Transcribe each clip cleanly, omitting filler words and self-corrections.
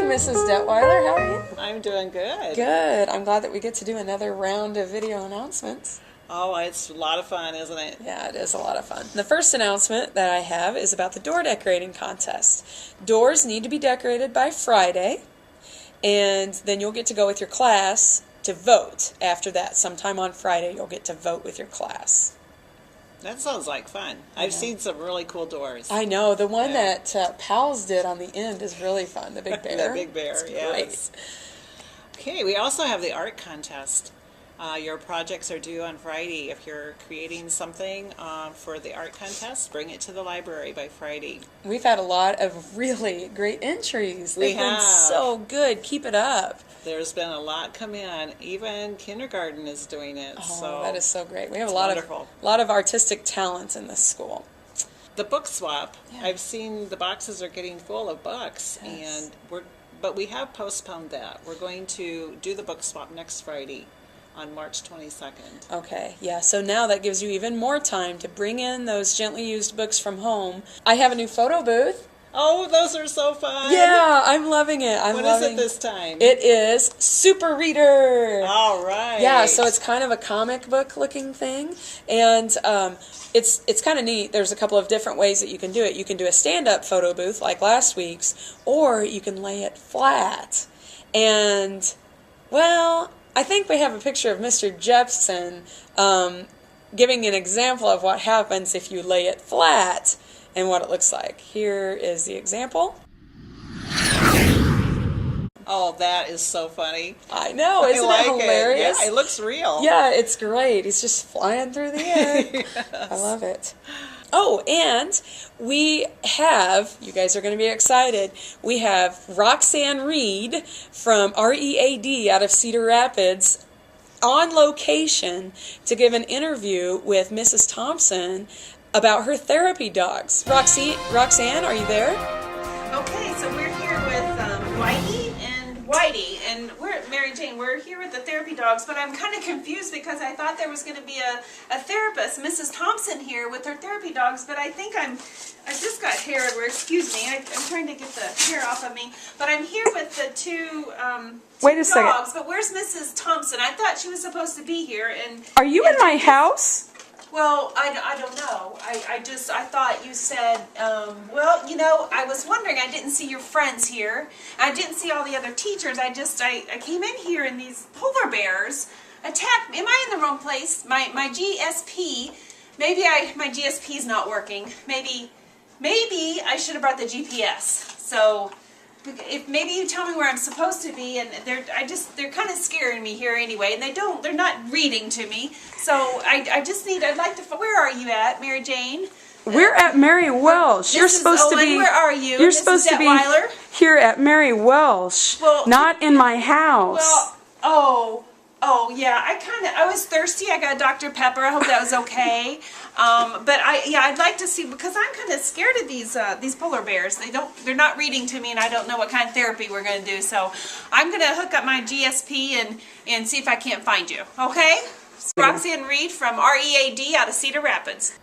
Mrs. Detweiler. How are you? I'm doing good. Good. I'm glad that we get to do another round of video announcements. Oh, it's a lot of fun, isn't it? Yeah, it is a lot of fun. The first announcement that I have is about the door decorating contest. Doors need to be decorated by Friday, and then you'll get to go with your class to vote. After that, sometime on Friday, you'll get to vote with your class. That sounds like fun. I've seen some really cool doors. I know. The one that Pals did on the end is really fun. The big bear. The big bear, yes. Okay, we also have the art contest. Your projects are due on Friday. If you're creating something for the art contest, bring it to the library by Friday. We've had a lot of really great entries. They've been so good. Keep it up. There's been a lot come in. Even kindergarten is doing it. Oh, that is so great. We have a lot of artistic talent in this school. The book swap. Yeah. I've seen the boxes are getting full of books, but we have postponed that. We're going to do the book swap next Friday on March 22nd. Okay, yeah, so now that gives you even more time to bring in those gently used books from home. I have a new photo booth. Oh, those are so fun. Yeah, I'm loving it. What is it this time? It is Super Reader. All right. Yeah, so it's kind of a comic book looking thing, and it's kind of neat. There's a couple of different ways that you can do it. You can do a stand-up photo booth like last week's, or you can lay it flat. And, well, I think we have a picture of Mr. Jepson giving an example of what happens if you lay it flat and what it looks like. Here is the example. Oh, that is so funny. I know, isn't it hilarious? Yeah, it looks real. Yeah, it's great. He's just flying through the air. Yes. I love it. Oh, and we have, you guys are going to be excited, we have Roxanne Reed from READ out of Cedar Rapids on location to give an interview with Mrs. Thompson about her therapy dogs. Roxanne, are you there? Okay, so we're here with Whitey, and we're Mary Jane. We're here with the therapy dogs, but I'm kind of confused because I thought there was going to be a therapist, Mrs. Thompson, here with her therapy dogs, but I think I just got hair everywhere. Excuse me, I'm trying to get the hair off of me, but I'm here with the two dogs. But where's Mrs. Thompson? I thought she was supposed to be here. And are you in my house? Well, I don't know. I thought you said, well, you know, I was wondering, I didn't see your friends here. I didn't see all the other teachers. I came in here and these polar bears attacked me. Am I in the wrong place? My GSP, my GSP is not working. Maybe I should have brought the GPS. So if maybe you tell me where I'm supposed to be, and they're kind of scaring me here anyway, and they're not reading to me. So I'd like to. Where are you at, Mary Jane? We're at Mary Welsh. You're supposed to be. Where are you? You're supposed to be here at Mary Welsh, not in my house. Well, oh yeah. I was thirsty. I got Dr. Pepper. I hope that was okay. But I'd like to see, because I'm kind of scared of these polar bears. They're not reading to me, and I don't know what kind of therapy we're going to do. So I'm going to hook up my GSP and see if I can't find you. Okay? Roxanne Reed from READ out of Cedar Rapids.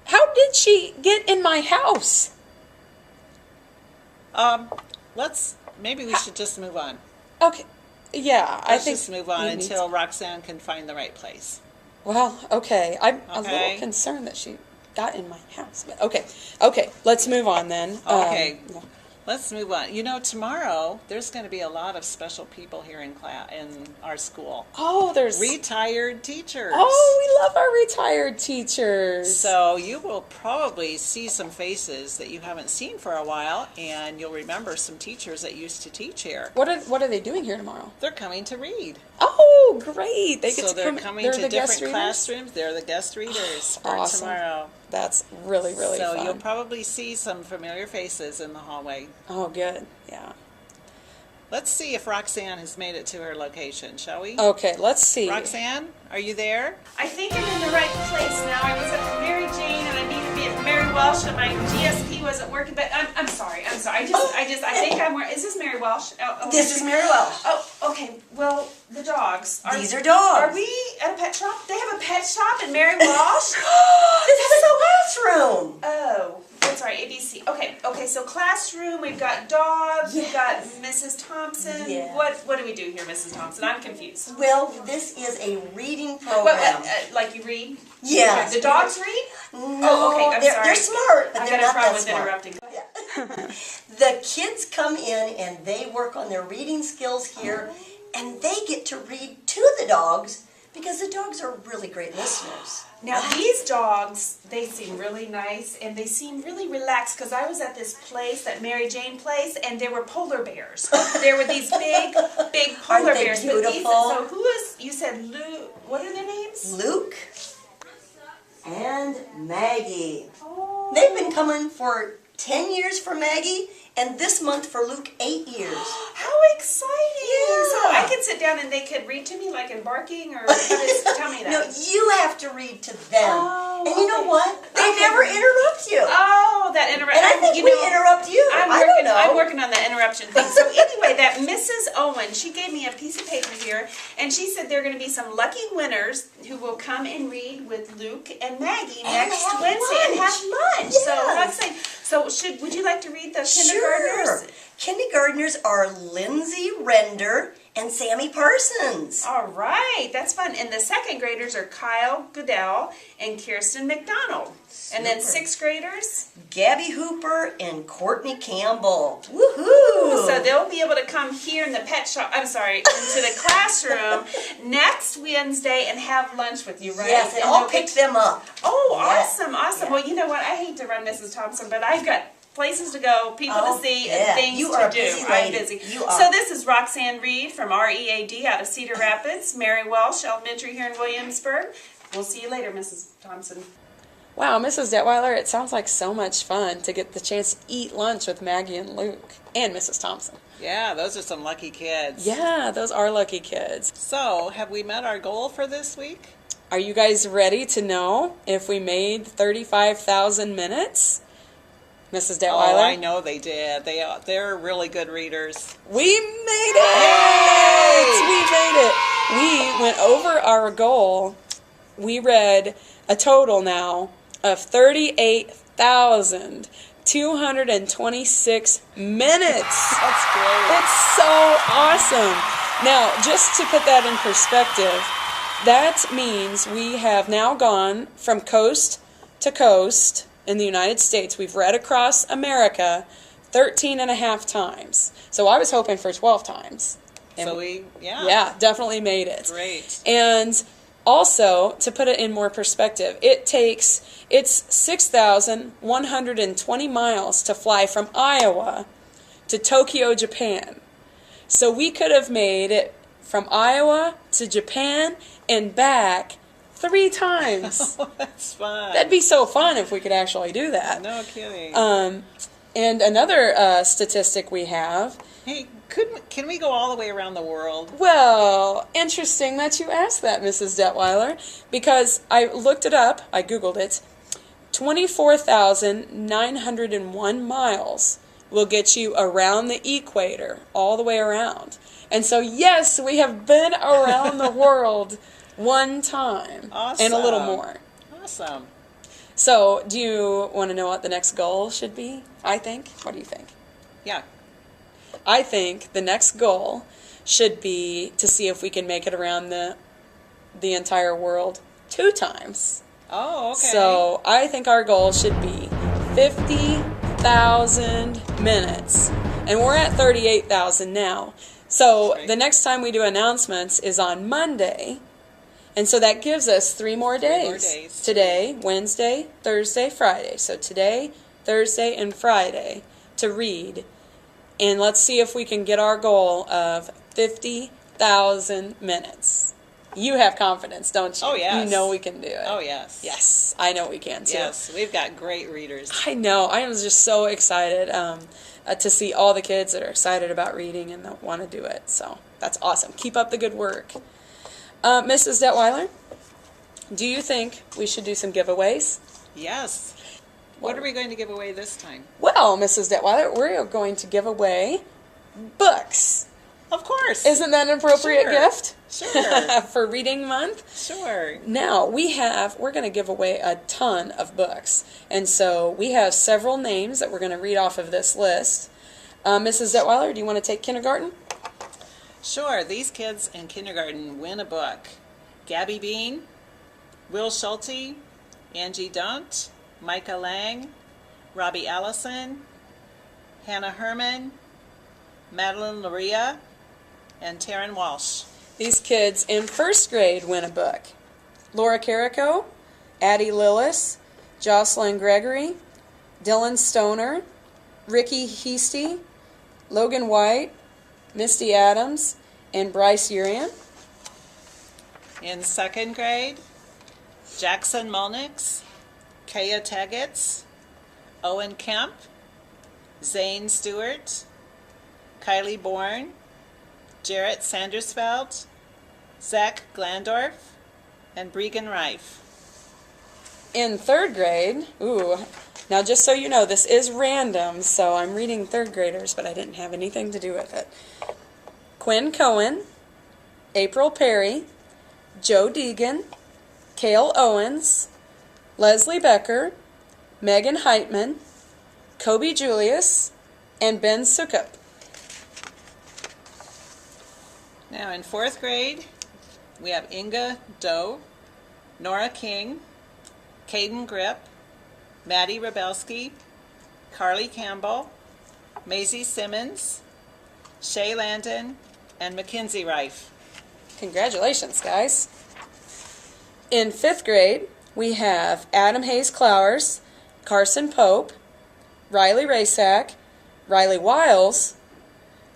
How did she get in my house? Maybe we should just move on. Okay. Yeah, Let's just move on until Roxanne can find the right place. Well, okay. I'm a little concerned that she got in my house. But okay. Let's move on then. Okay. Let's move on. You know, tomorrow there's going to be a lot of special people here in our school. Oh, there's retired teachers. Oh, we love our retired teachers. So you will probably see some faces that you haven't seen for a while, and you'll remember some teachers that used to teach here. What are they doing here tomorrow? They're coming to read. Oh, great! They're coming to different classrooms. They're the guest readers for tomorrow. That's really, really fun. So you'll probably see some familiar faces in the hallway. Oh, good. Yeah. Let's see if Roxanne has made it to her location, shall we? Okay, let's see. Roxanne, are you there? I think I'm in the right place now. I was at Mary Jane, and I need to be at Mary Welsh, and my GSP wasn't working. But I'm sorry. I think I'm where. Is this Mary Welsh? This is Mary Welsh. Oh, okay. Well, the dogs. These are dogs. Are we at a pet shop? They have a pet shop in Mary Welsh. This is a bathroom. Oh. sorry, ABC. Okay, so classroom, we've got dogs, we've got Mrs. Thompson. Yes. What do we do here, Mrs. Thompson? I'm confused. Well, this is a reading What, program. like you read? Yes. The dogs read? No, Oh, okay, I'm they're sorry. smart, but I they're got a not problem that with smart. interrupting. The kids come in and they work on their reading skills here, and they get to read to the dogs because the dogs are really great listeners. Now these dogs, they seem really nice and they seem really relaxed because I was at this place, that Mary Jane place, and there were polar bears. There were these big polar Aren't they bears. beautiful? So who is, you said Lou, what are their names? Luke and Maggie. Oh. They've been coming for 10 years for Maggie, and this month for Luke, 8 years. How exciting! Yeah. So I could sit down and they could read to me like in barking, or tell me that. No, you have to read to them. Oh, and you know okay. what? They Okay. never interrupt you. Oh, that interrupt. And I think you we know, interrupt you. I don't know. I'm working on that interruption thing. So anyway, that Mrs. Owen, she gave me a piece of paper here, and she said there are going to be some lucky winners who will come and read with Luke and Maggie next have Wednesday and have lunch. Yes. So how exciting! So would you like to read the kindergartners? Sure. Kindergartners are Lindsay Render and Sammy Parsons. All right, that's fun. And the second graders are Kyle Goodell and Kirsten McDonald. And then Super. sixth graders? Gabby Hooper and Courtney Campbell. Woohoo! So they'll be able to come here in the into the classroom next Wednesday and have lunch with you, right? Yes, and And I'll they'll pick get- them up. Oh, Yes. awesome. Yeah. Well, you know what? I hate to run Mrs. Thompson, but I've got places to go, people Oh, to see, yeah. and things You to are a do. busy I'm lady. busy. You are. So this is Roxanne Reed from READ out of Cedar Rapids, Mary Welsh Elementary here in Williamsburg. We'll see you later, Mrs. Thompson. Wow, Mrs. Detweiler, it sounds like so much fun to get the chance to eat lunch with Maggie and Luke and Mrs. Thompson. Yeah, those are some lucky kids. Yeah, those are lucky kids. So, have we met our goal for this week? Are you guys ready to know if we made 35,000 minutes? Mrs. Detweiler? Oh, I know they did. They're really good readers. We made it! We made it! We went over our goal. We read a total now of 38,226 minutes. That's great. It's so awesome. Now, just to put that in perspective, that means we have now gone from coast to coast in the United States. We've read across America 13 and a half times. So I was hoping for 12 times. And yeah, definitely made it. Great. And also, to put it in more perspective, it's 6,120 miles to fly from Iowa to Tokyo, Japan. So we could have made it from Iowa to Japan and back 3 times. Oh, that's fun. That'd be so fun if we could actually do that. No kidding. And another statistic we have. Hey, can we go all the way around the world? Well, interesting that you asked that, Mrs. Detweiler, because I looked it up, I Googled it. 24,901 miles will get you around the equator, all the way around. And so, yes, we have been around the world 1 time. Awesome. And a little more. Awesome. So, do you want to know what the next goal should be, I think? What do you think? Yeah. I think the next goal should be to see if we can make it around the entire world 2 times. Oh, okay. So I think our goal should be 50,000 minutes. And we're at 38,000 now. So Great. the next time we do announcements is on Monday. And so that gives us 3 more days. 3 more days. Today, Wednesday, Thursday, Friday. So today, Thursday, and Friday to read. And let's see if we can get our goal of 50,000 minutes. You have confidence, don't you? Oh, yes. You know we can do it. Oh, yes. Yes, I know we can too. Yes, we've got great readers. I know. I am just so excited to see all the kids that are excited about reading and that want to do it. So that's awesome. Keep up the good work. Mrs. Detweiler, do you think we should do some giveaways? Yes. What are we going to give away this time? Well, Mrs. Detweiler, we're going to give away books. Of course. Isn't that an appropriate Sure. gift? Sure. For reading month? Sure. Now, we're going to give away a ton of books. And so we have several names that we're going to read off of this list. Mrs. Detweiler, do you want to take kindergarten? Sure. These kids in kindergarten win a book. Gabby Bean, Will Schulte, Angie Dunt, Micah Lang, Robbie Allison, Hannah Herman, Madeline Luria, and Taryn Walsh. These kids in first grade win a book. Laura Carrico, Addie Lillis, Jocelyn Gregory, Dylan Stoner, Ricky Heasty, Logan White, Misty Adams, and Bryce Urian. In second grade, Jackson Mulnix, Kaya Taggets, Owen Kemp, Zane Stewart, Kylie Bourne, Jarrett Sandersfeld, Zach Glandorf, and Bregan Reif. In third grade, now just so you know, this is random, so I'm reading third graders, but I didn't have anything to do with it. Quinn Cohen, April Perry, Joe Deegan, Cale Owens, Leslie Becker, Megan Heitman, Kobe Julius, and Ben Sukup. Now in fourth grade, we have Inga Doe, Nora King, Caden Grip, Maddie Rabelski, Carly Campbell, Maisie Simmons, Shay Landon, and Mackenzie Reif. Congratulations, guys. In fifth grade, we have Adam Hayes Clowers, Carson Pope, Riley Raysack, Riley Wiles,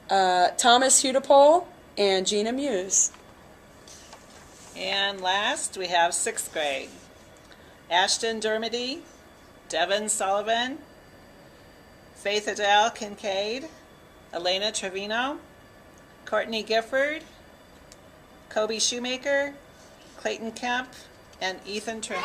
Thomas Hudipole, and Gina Muse. And last, we have sixth grade. Ashton Dermody, Devin Sullivan, Faith Adele Kincaid, Elena Trevino, Courtney Gifford, Kobe Shoemaker, Clayton Kemp, and Ethan Trimpe.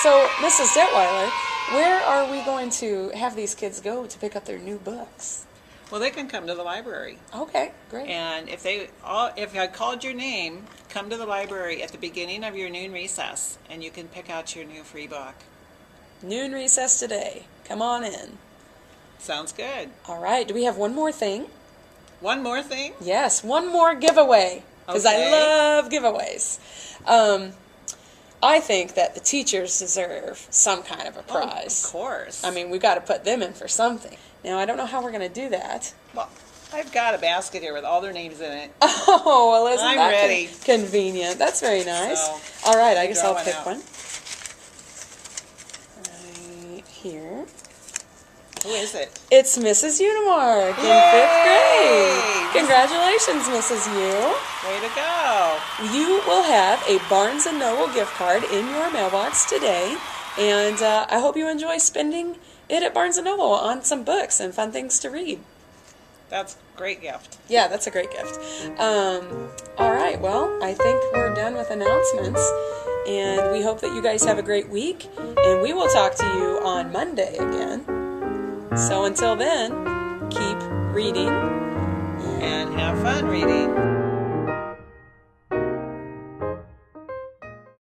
So, Mrs. Detweiler, where are we going to have these kids go to pick up their new books? Well, they can come to the library. Okay, great. And if I called your name, come to the library at the beginning of your noon recess, and you can pick out your new free book. Noon recess today. Come on in. Sounds good. All right, do we have one more thing? One more thing? Yes, one more giveaway, because I Okay. love giveaways. I think that the teachers deserve some kind of a prize. Oh, of course. I mean, we've got to put them in for something. Now, I don't know how we're going to do that. Well, I've got a basket here with all their names in it. Oh, well, isn't I'm that ready. Convenient? That's very nice. So, All right, I guess draw I'll one pick out. one. Right here. Who is it? It's Mrs. Unimark in Yay! fifth grade. Congratulations, Mrs. U. Way to go. You will have a Barnes & Noble gift card in your mailbox today, and I hope you enjoy spending it at Barnes & Noble on some books and fun things to read. That's a great gift. Yeah, that's a great gift. All right, well, I think we're done with announcements, and we hope that you guys have a great week, and we will talk to you on Monday again. So until then, keep reading. And have fun reading.